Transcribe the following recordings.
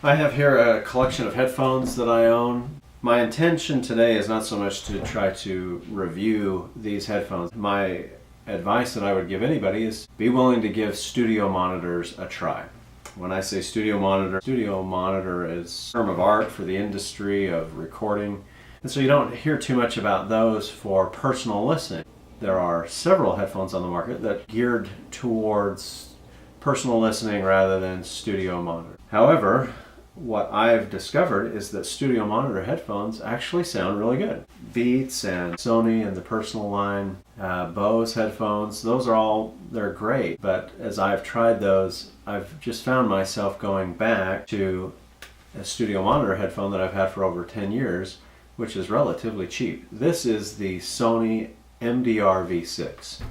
I have here a collection of headphones that I own. My intention today is not so much to try to review these headphones. My advice that I would give anybody is be willing to give studio monitors a try. When I say studio monitor is a term of art for the industry of recording. And so you don't hear too much about those for personal listening. There are several headphones on the market that are geared towards personal listening rather than studio monitor. However, what I've discovered is that studio monitor headphones actually sound really good. Beats and Sony and the personal line, Bose headphones, they're great. But as I've tried those, I've just found myself going back to a studio monitor headphone that I've had for over 10 years, which is relatively cheap. This is the Sony Mdr V6.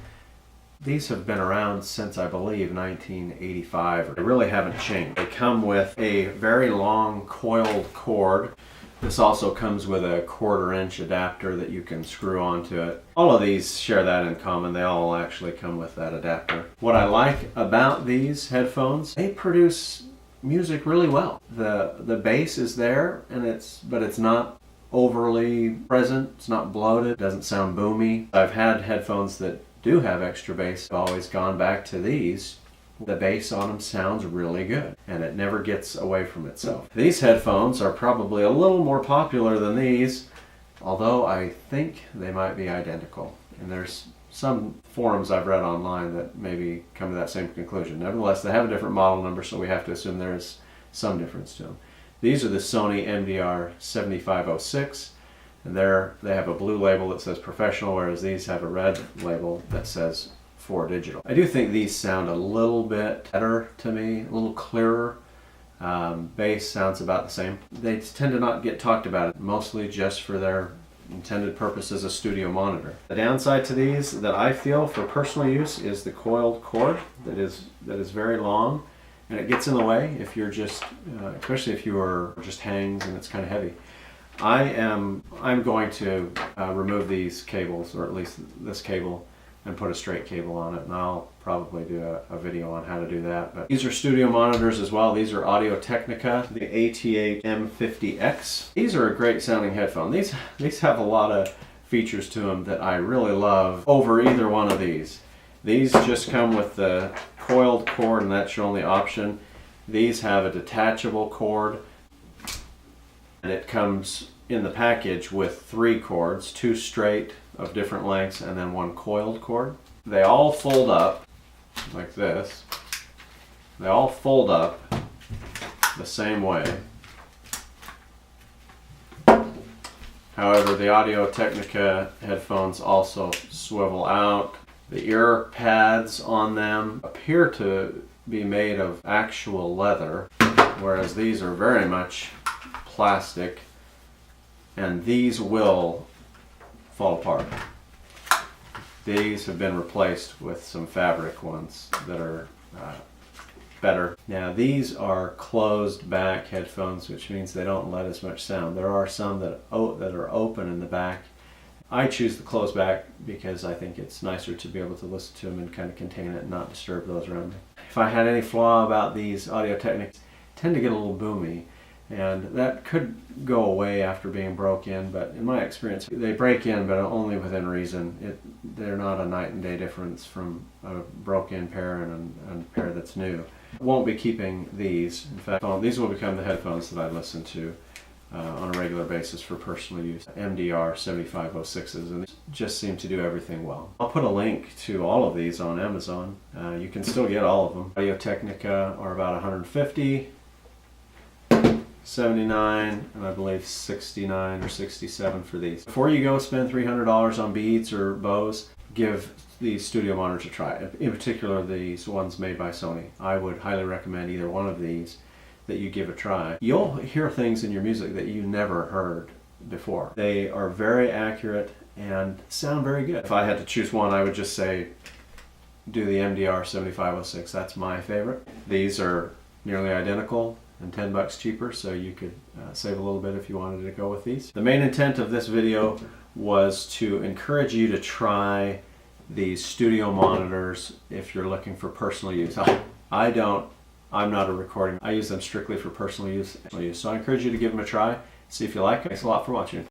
These have been around since, I believe, 1985. They really haven't changed. They come with a very long coiled cord. This also comes with a 1/4-inch adapter that you can screw onto it. All of these share that in common. They all actually come with that adapter. What I like about these headphones, they produce music really well. The bass is there, but it's not overly present. It's not bloated. It doesn't sound boomy. I've had headphones that do have extra bass. I've always gone back to these. The bass on them sounds really good and it never gets away from itself. These headphones are probably a little more popular than these, although I think they might be identical. And there's some forums I've read online that maybe come to that same conclusion. Nevertheless, they have a different model number, so we have to assume there is some difference to them. These are the Sony Mdr 7506. And they have a blue label that says professional, whereas these have a red label that says for digital. I do think these sound a little bit better to me, a little clearer. Bass sounds about the same. They tend to not get talked about, mostly just for their intended purpose as a studio monitor. The downside to these that I feel for personal use is the coiled cord that is very long, and it gets in the way if you're just, especially if you are just hangs and it's kind of heavy. I'm going to remove these cables, or at least this cable, and put a straight cable on it, and I'll probably do a video on how to do that. But these are studio monitors as well. These are Technica, the ATH-M50x. These are a great sounding headphone. These have a lot of features to them that I really love over either one of these. These just come with the coiled cord, and that's your only option. These have a detachable cord, and it comes in the package with 3 cords, 2 straight of different lengths and then 1 coiled cord. They all fold up like this. They all fold up the same way. However, the Technica headphones also swivel out. The ear pads on them appear to be made of actual leather, whereas these are very much plastic, and these will fall apart. These have been replaced with some fabric ones that are better. Now these are closed back headphones, which means they don't let as much sound. There are some that are open in the back. I choose the closed back because I think it's nicer to be able to listen to them and kind of contain it and not disturb those around me. If I had any flaw about these Audio-Technica, tend to get a little boomy. And that could go away after being broke in, but in my experience, they break in, but only within reason. They're not a night and day difference from a broke-in pair and a pair that's new. Won't be keeping these. In fact, these will become the headphones that I listen to on a regular basis for personal use. MDR 7506s, and these just seem to do everything well. I'll put a link to all of these on Amazon. You can still get all of them. Audio-Technica are about $150. 79 and I believe 69 or 67 for these. Before you go spend $300 on Beats or Bose, give these studio monitors a try. In particular, these ones made by Sony. I would highly recommend either one of these that you give a try. You'll hear things in your music that you never heard before. They are very accurate and sound very good. If I had to choose one, I would just say do the MDR 7506. That's my favorite. These are nearly identical and $10 cheaper, so you could save a little bit if you wanted to go with these. The main intent of this video was to encourage you to try these studio monitors if you're looking for personal use. I don't I'm not a recording. I use them strictly for personal use. So I encourage you to give them a try, see if you like it. Thanks a lot for watching.